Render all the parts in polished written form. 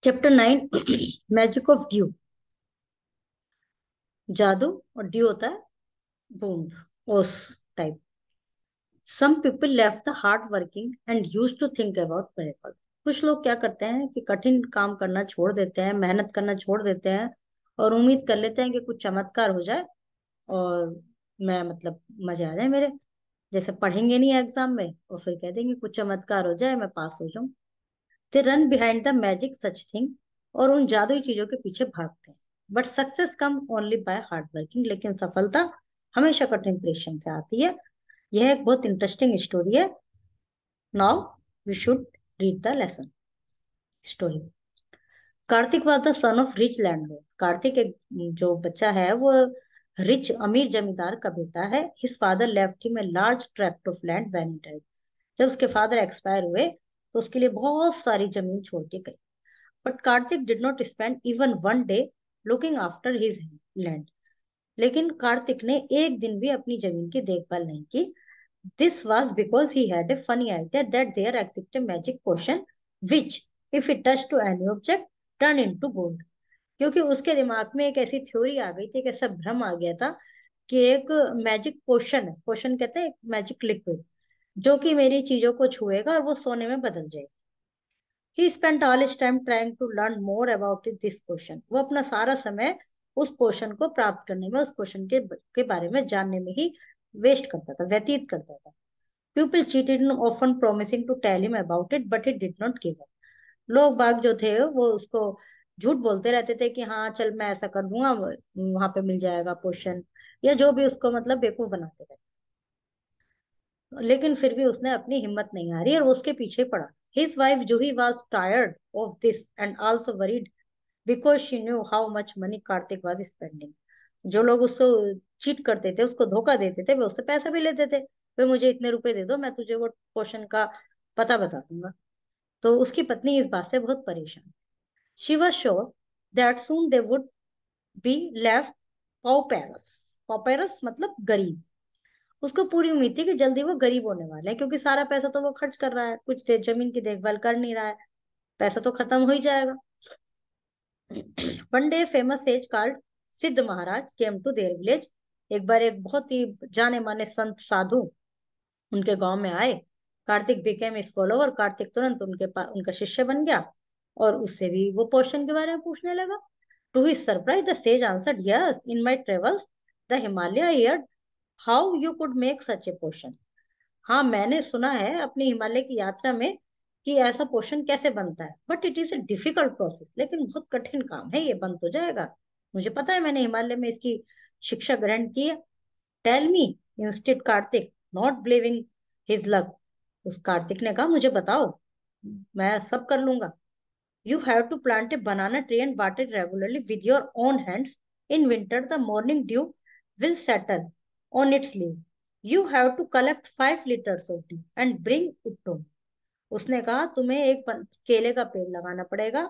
Chapter 9 magic of due. जादू। और due होता है बूंद, ओस type. Some people left the hard working and use to think about miracle. कुछ लोग क्या करते हैं कि कठिन काम करना छोड़ देते हैं, मेहनत करना छोड़ देते हैं और उम्मीद कर लेते हैं कि कुछ चमत्कार हो जाए और मैं मतलब मजे आ जाए मेरे। जैसे पढ़ेंगे नहीं एग्जाम में और फिर कह देंगे कुछ चमत्कार हो जाए, मैं पास हो जाऊं। They run behind the magic such thing. और उन जादुई चीजों के पीछे भागते हैं। But success come only by hard working. लेकिन सफलता हमेशा कठिन परिश्रम से आती है। यह एक बहुत इंटरेस्टिंग स्टोरी है। Now we should read the lesson story. Kartik was the son of rich landlord. Kartik एक जो बच्चा है वो रिच अमीर जमींदार का बेटा है। His father left him a large tract of land when he died. जब उसके फादर एक्सपायर हुए तो उसके लिए बहुत सारी जमीन छोड़ के गए। But Kartik did not spend even one day looking after his land. लेकिन कार्तिक ने एक दिन भी अपनी जमीन की देखभाल नहीं की। This was because he had a funny idea that there exist a magic potion which if it touch to any object turn into gold. क्योंकि उसके दिमाग में एक ऐसी थ्योरी आ गई थी, एक ऐसा भ्रम आ गया था कि एक मैजिक पोशन है, पोशन कहते हैं एक मैजिक लिक्विड, जो कि मेरी चीजों को छुएगा और वो सोने में बदल जाएगा। He spent all his time trying to learn more about this potion. वो अपना सारा समय उस पोषण को प्राप्त करने में, उस पोषण के बारे में जानने में ही वेस्ट करता था, व्यतीत करता था। People cheated him, often promising to tell him about it, but he did not give up. लोग बाग जो थे वो उसको झूठ बोलते रहते थे कि हाँ चल मैं ऐसा कर दूंगा, वहां पे मिल जाएगा पोषण, या जो भी उसको मतलब बेवकूफ बनाते रहे। लेकिन फिर भी उसने अपनी हिम्मत नहीं हारी और वो उसके पीछे पड़ा। His wife Juhi was tired of this and also worried because she knew how much money Kartik was spending. जो लोग उसको चीट करते थे, उसको धोखा देते थे, वे उससे पैसा भी लेते थे। वे मुझे इतने रुपए दे दो, मैं तुझे वो पोर्शन का पता बता दूंगा। तो उसकी पत्नी इस बात से बहुत परेशान। She was sure that soon they would be left paupers. Paupers मतलब गरीब। उसको पूरी उम्मीद थी कि जल्दी वो गरीब होने वाले हैं, क्योंकि सारा पैसा तो वो खर्च कर रहा है, कुछ जमीन की देखभाल कर नहीं रहा है, पैसा तो खत्म हो ही जाएगा। One day famous says called सिद्ध महाराज केम टू देयर विलेज। एक बार एक बहुत ही जाने माने संत साधु उनके गांव में आए। Kartik became is follower. Kartik तुरंत उनका शिष्य बन गया और उससे भी वो पोषण के बारे में पूछने लगा। To his surprise the sage answered, yes in my travels the Himalaya here how you could make such a potion. हाँ मैंने सुना है अपनी हिमालय की यात्रा में कि ऐसा पोषण कैसे बनता है, but it is a difficult process. लेकिन बहुत कठिन काम है, ये बन तो जाएगा। मुझे पता है, मैंने हिमालय में इसकी शिक्षा ग्रहण की है। Tell me instead Kartik, not believing his luck. उस कार्तिक ने कहा मुझे बताओ, मैं सब कर लूंगा। You have to plant a banana tree and water regularly with your own hands. In winter the morning dew will settle on its leaf. You have to collect 5 liters of tea and bring it to me. उसने कहा तुम्हें एक केले का पेड़ लगाना पड़ेगा,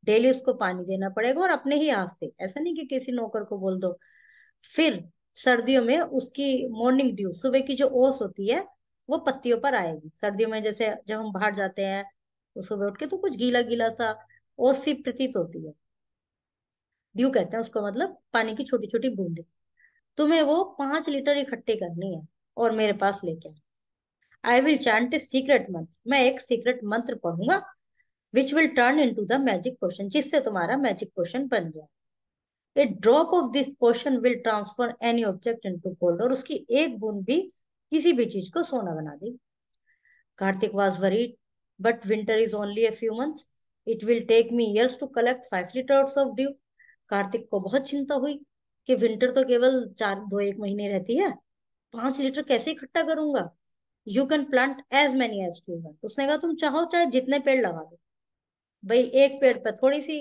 daily उसको पानी देना पड़ेगा और अपने ही हाथ से, ऐसा नहीं कि किसी नौकर को बोल दो। फिर सर्दियों में उसकी मॉर्निंग ड्यू, सुबह की जो ओस होती है, वो पत्तियों पर आएगी। सर्दियों में जैसे जब हम बाहर जाते हैं तो सुबह उठ के तो कुछ गीला गीला सा ओस सी प्रतीत होती है। ड्यू कहते हैं उसको, मतलब पानी की छोटी छोटी बूंदे। तुम्हें वो 5 लीटर इकट्ठे करनी है और मेरे पास लेके आना। I will chant a secret mantra. मैं एक सीक्रेट मंत्र पढ़ूंगा which will turn into the magic potion, जिससे तुम्हारा मैजिक पोशन बन जाए। A drop of this potion will transfer any object into gold. और उसकी एक बूंद भी किसी भी चीज को सोना बना देगी। Kartik was worried, but winter is only a few months, it will take me years to collect 5 liters of dew. Kartik को बहुत चिंता हुई कि विंटर तो केवल चार दो एक महीने रहती है, 5 लीटर कैसे इकट्ठा करूंगा। You can plant as many as you want. उसने कहा तुम चाहो चाहे जितने पेड़ लगा दो। भाई एक पेड़ पर थोड़ी सी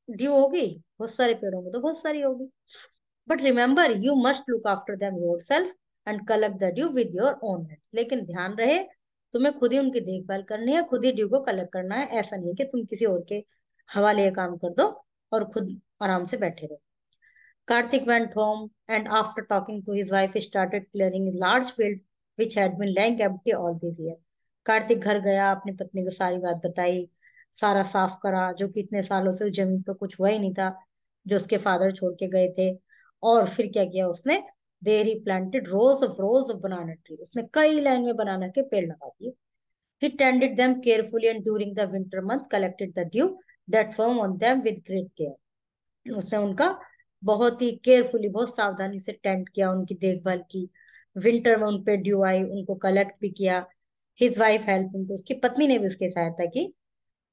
ड्यू होगी, बहुत सारे पेड़ों में तो बहुत सारी होगी। But remember you must look after them your self and collect the due with your own hand. लेकिन ध्यान रहे, तुम्हें खुद ही उनकी देखभाल करनी है, खुद ही ड्यू को कलेक्ट करना है। ऐसा नहीं है कि तुम किसी और के हवाले ये काम कर दो और खुद आराम से बैठे रहो। Karthik went home and after talking to his wife, he started clearing a large field which had been lying empty all these years. Kartik घर गया, अपनी पत्नी को सारी बात बताई। सारा साफ करा, जो कि इतने सालों से उस जमीन पर कुछ हुआ ही नहीं था, जो उसके फादर छोड़ के गए थे। और फिर क्या किया उसने, there he planted rows of banana tree, उसने कई लाइन में बनाना के पेड़ लगा दिए। He tended them carefully and during the winter month collected the dew that fell on them with great care. उसने उनका बहुत ही केयरफुली, बहुत सावधानी से टेंड किया, उनकी देखभाल की। विंटर में उन पे ड्यू आई, उनको कलेक्ट भी किया। हिज वाइफ हेल्प, उनको उसकी पत्नी ने भी उसकी सहायता की।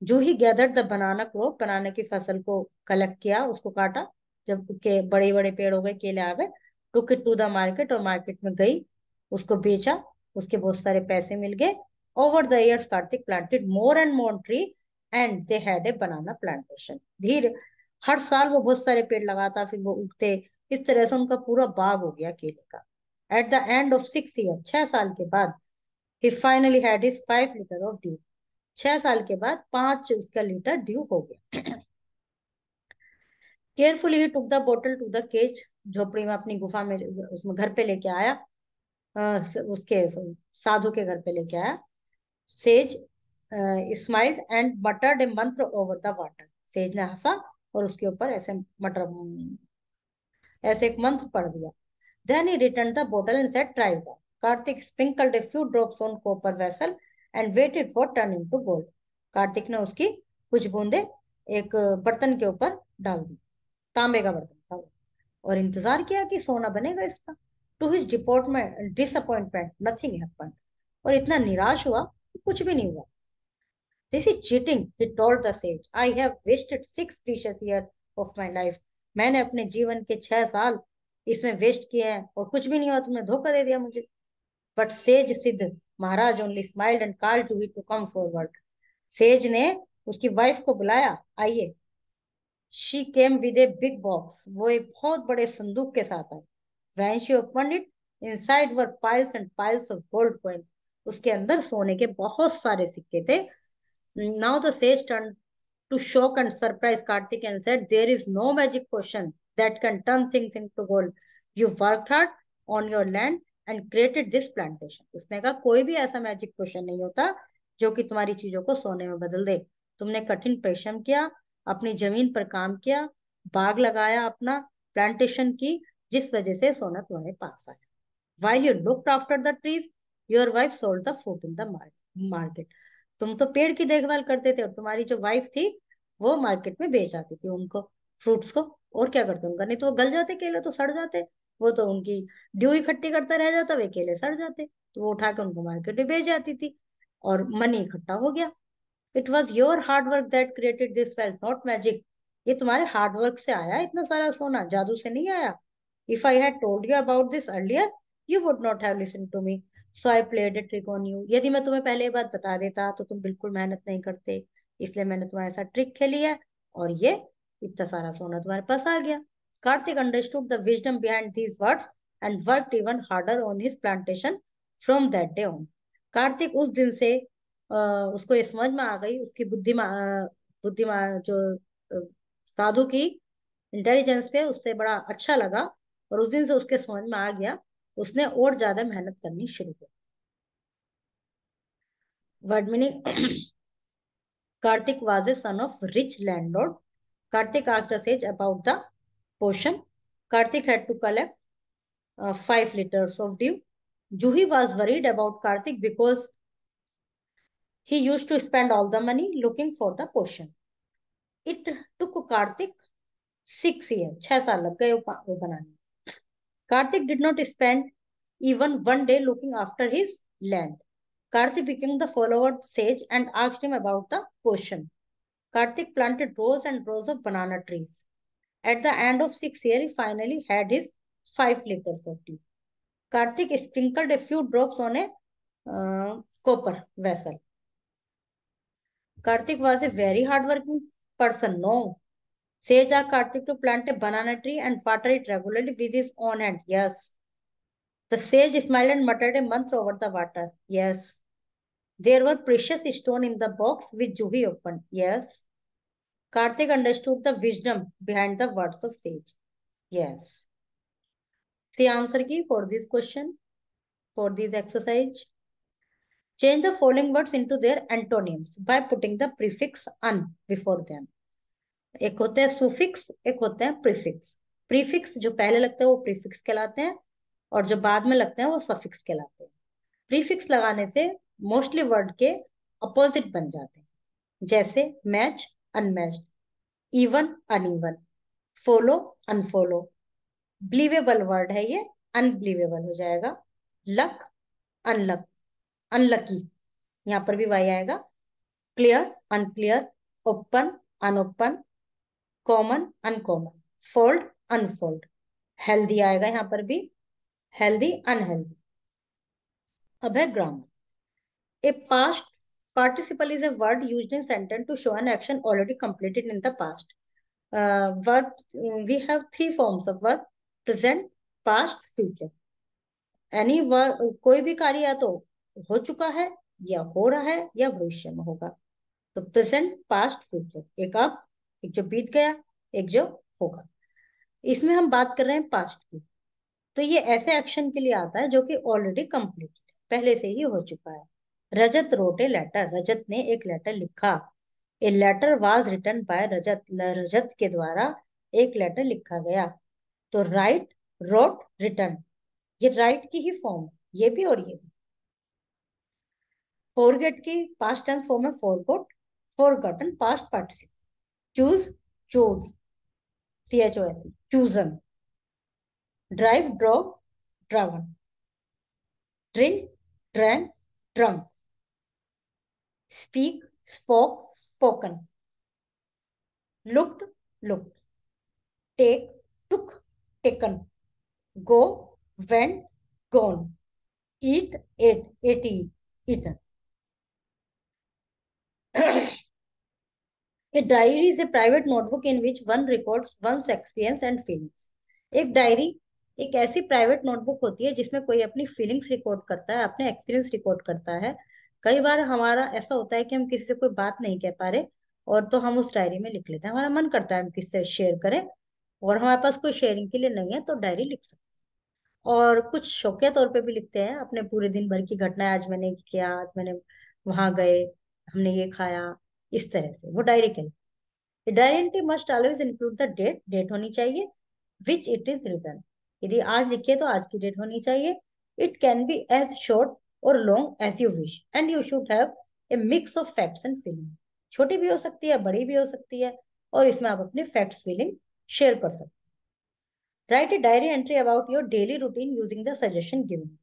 जो ही गैदर्ड द बनाना क्रॉप, बनाना की फसल को कलेक्ट किया, उसको काटा, जब के बड़े बड़े पेड़ हो गए, केले आ गए, took it to the market, और मार्केट में गई, उसको बेचा, उसके बहुत सारे पैसे मिल गए। Over the years Kartik planted more and more tree and they had a banana plantation. धीरे, हर साल वो बहुत सारे पेड़ लगाता, फिर वो उगते, इस तरह से उनका पूरा बाग हो गया केले का। At the end of 6 year, 6 साल के बाद, he finally had his 5 litre of dew, 6 साल के बाद 5 उसका लीटर ड्यू हो गया। Carefully he took the bottle to the cage, झोपड़ी में अपनी गुफा में, उसमें घर पे लेके आया, उसके साधु के घर पे लेके आया। सेज स्माइल्ड एंड मटर्ड ए मंत्र ओवर द वाटर, सेज ने हंसा और उसके ऊपर ऐसे मटर, ऐसे एक मंत्र पढ़ दिया। Then he returned the bottle and said try the. Kartik sprinkled a few drops on copper vessel and waited for turning to gold. Kartik ने उसकी कुछ बूंदे एक बर्तन के ऊपर डाल दी, तांबे का बर्तन था वो, और इंतजार किया कि सोना बनेगा इसका। To his disappointment nothing happened, और इतना निराश हुआ कि कुछ भी नहीं हुआ। This is cheating, he told the sage. I have wasted 6 precious years of my life. मैंने अपने जीवन के 6 साल इसमें वेस्ट किए हैं और कुछ भी नहीं हुआ, तुमने धोखा दे दिया मुझे। But sage Siddh Maharaj only smiled and called to hit to come forward. Sage ने उसकी वाइफ को बुलाया, आइए। She came with a big box, वो एक बहुत बड़े संदूक के साथ आई। When she opened it, inside were piles and piles of gold coin, उसके अंदर सोने के बहुत सारे सिक्के थे। Now the sage turned to shock and surprise Karthik and said, there is no magic potion that can turn things into gold. You worked hard on your land and created this plantation. उसने कहा कोई भी ऐसा magic potion नहीं होता जो कि तुम्हारी चीजों को सोने में बदल दे। तुमने कठिन परिश्रम किया, अपनी जमीन पर काम किया, बाग लगाया, अपना प्लांटेशन की, जिस वजह से सोना तुम्हारे पास आया। While you looked after the trees, your wife sold the fruit in the market. तुम तो पेड़ की देखभाल करते थे और तुम्हारी जो वाइफ थी वो मार्केट में बेच आती थी उनको, फ्रूट्स को। और क्या करते उनका, नहीं तो वो गल जाते केले, तो सड़ जाते। वो तो उनकी ड्यू इकट्ठी करता रह जाता, वे केले सड़ जाते, तो वो उठा के उनको मार्केट में बेच जाती थी और मनी इकट्ठा हो गया। It was your hard work that created this wealth, not magic. ये तुम्हारे हार्ड वर्क से आया इतना सारा सोना, जादू से नहीं आया। If I had told you about this earlier, you would not have listen to me, so I played a trick on you. यदि मैं तुम्हें पहले ये बात बता देता तो तुम बिल्कुल मेहनत नहीं करते, इसलिए मैंने तुम्हारे साथ ट्रिक खेली है, और ये इतना सारा सोना तुम्हारे पास आ गया। Kartik understood the wisdom behind these words and worked even harder on his plantation from that day on. Kartik उस दिन से उसको ये समझ में आ गई, उसकी बुद्धिमान जो अ, साधु की इंटेलिजेंस पे उससे बड़ा अच्छा लगा, और उस दिन से उसके समझ में आ गया, उसने और ज्यादा मेहनत करनी शुरू की। Word meaning. Kartik was a sun of rich landlord. Kartik asked the sage about the potion. Karthik had to collect 5 liters of dew. Juhi was worried about Karthik because he used to spend all the money looking for the potion. It took Karthik 6 years, 6 साल लग गए वो बनाने। Karthik did not spend even one day looking after his land. Karthik became the follower sage and asked him about the potion. Karthik planted rows and rows of banana trees. At the end of 6 years, he finally had his 5 liters of tea. Karthik sprinkled a few drops on a copper vessel. Karthik was a very hardworking person. No. Sage asked Karthik to plant a banana tree and water it regularly with his own hand. Yes. The sage smiled and muttered a mantra over the water. Yes. There were precious stones in the box which Juhi opened. Yes. Karthik understood the wisdom behind the words of sage. Yes. See answer key for this question, for this exercise. Change the following words into their antonyms by putting the prefix un before them. एक होते हैं suffix, एक होते हैं prefix. Prefix जो पहले लगते हैं वो प्रीफिक्स कहलाते हैं, और जो बाद में लगते हैं वो सफिक्स कहलाते हैं। प्रीफिक्स लगाने से मोस्टली वर्ड के अपोजिट बन जाते हैं, जैसे match unmatched, even uneven, follow unfollow. Believable word है ये, अनबिलीवेबल हो जाएगा। लक अनलक, अनलकी, यहाँ पर भी वाई आएगा। Clear unclear, open अनओपन, common uncommon, fold unfold. Healthy आएगा यहाँ पर भी, हेल्दी अनहेल्दी। अब है grammar. A past participle is a word used in sentence to show an action already completed in the past. Verb, we have three forms of verb: present, past, future. Any verb, कोई भी कार्य या तो हो चुका है, या हो रहा है, या भविष्य में होगा। तो प्रेजेंट, पास्ट, फ्यूचर, एक अब, एक जो बीत गया, एक जो होगा। इसमें हम बात कर रहे हैं पास्ट की। तो ये ऐसे एक्शन के लिए आता है जो कि ऑलरेडी कंप्लीट, पहले से ही हो चुका है। रजत रोट ए लेटर, रजत ने एक लेटर लिखा। A letter was written by Rajat, Rajat के द्वारा एक लेटर लिखा गया। तो राइट, रोट, रिटन, ये राइट की ही फॉर्म है, ये भी और ये भी। फॉरगेट की पास्ट टेंस फॉर्म है forgot, forgotten past participle. Choose, chose, CHOSE, chosen. Drive, drove, driven. Drink, drank, drunk. Speak, spoke, spoken. Looked, looked. Take, took, taken. Go, went, gone. Eat, ate, एटी, eaten. A diary is a private notebook in which one records one's experience and feelings. एक diary एक ऐसी private notebook होती है जिसमें कोई अपनी feelings record करता है, अपने एक्सपीरियंस रिकॉर्ड करता है। कई बार हमारा ऐसा होता है कि हम किसी से कोई बात नहीं कह पा रहे, और तो हम उस डायरी में लिख लेते हैं। हमारा मन करता है हम किसी से शेयर करें, और हमारे पास कोई शेयरिंग के लिए नहीं है, तो डायरी लिख सकते हैं। और कुछ शौकिया तौर पे भी लिखते हैं अपने पूरे दिन भर की घटनाएं, आज मैंने ये किया, आज मैंने वहां गए, हमने ये खाया, इस तरह से वो डायरी के। Diary entry must always include the date, date होनी चाहिए, विच इट इज रिटर्न। यदि आज लिखिए तो आज की डेट होनी चाहिए। It can be as short और long as you wish, and you should have a mix of facts and feeling. छोटी भी हो सकती है, बड़ी भी हो सकती है, और इसमें आप अपने फैक्ट्स फीलिंग शेयर कर सकते हैं। Right a diary entry about your daily routine using the suggestion given.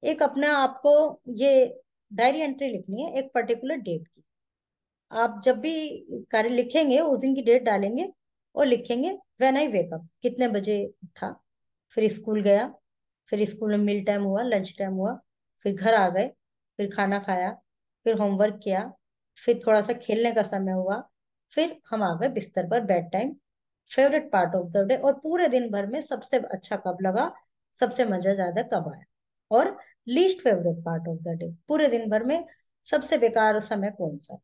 एक अपना आपको ये डायरी एंट्री लिखनी है एक पर्टिकुलर डेट की। आप जब भी कार्य लिखेंगे उस दिन की डेट डालेंगे, और लिखेंगे व्हेन आई वेकअप, कितने बजे उठा, फिर स्कूल गया, फिर स्कूल में मील टाइम हुआ, लंच टाइम हुआ, फिर घर आ गए, फिर खाना खाया, फिर होमवर्क किया, फिर थोड़ा सा खेलने का समय हुआ, फिर हम आ गए बिस्तर पर, bed time. Favourite part of the day, और पूरे दिन भर में सबसे अच्छा कब लगा, सबसे मजा ज्यादा कब आया। और least favourite part of the day, पूरे दिन भर में सबसे बेकार समय कौन सा।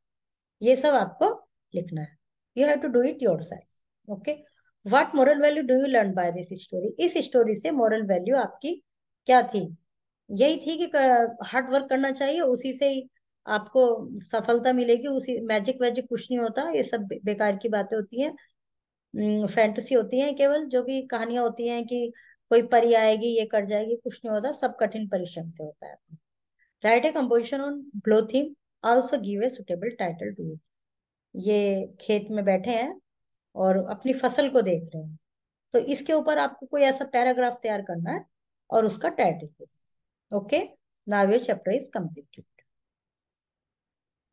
ये सब आपको लिखना है। You have to do it yourself. Okay. What moral value do you learn by this story, इस स्टोरी से मोरल वैल्यू आपकी क्या थी? यही थी कि हार्ड वर्क करना चाहिए, उसी से ही आपको सफलता मिलेगी। उसी, मैजिक वैजिक कुछ नहीं होता, ये सब बेकार की बातें होती हैं, फैंटेसी होती हैं केवल, जो भी कहानियां होती हैं कि कोई परी आएगी ये कर जाएगी, कुछ नहीं होता, सब कठिन परिश्रम से होता है। Write a composition on below theme, also give a suitable title to it. ये खेत में बैठे हैं और अपनी फसल को देख रहे हैं, तो इसके ऊपर आपको कोई ऐसा पैराग्राफ तैयार करना है और उसका title. Okay, now your chapter is complete.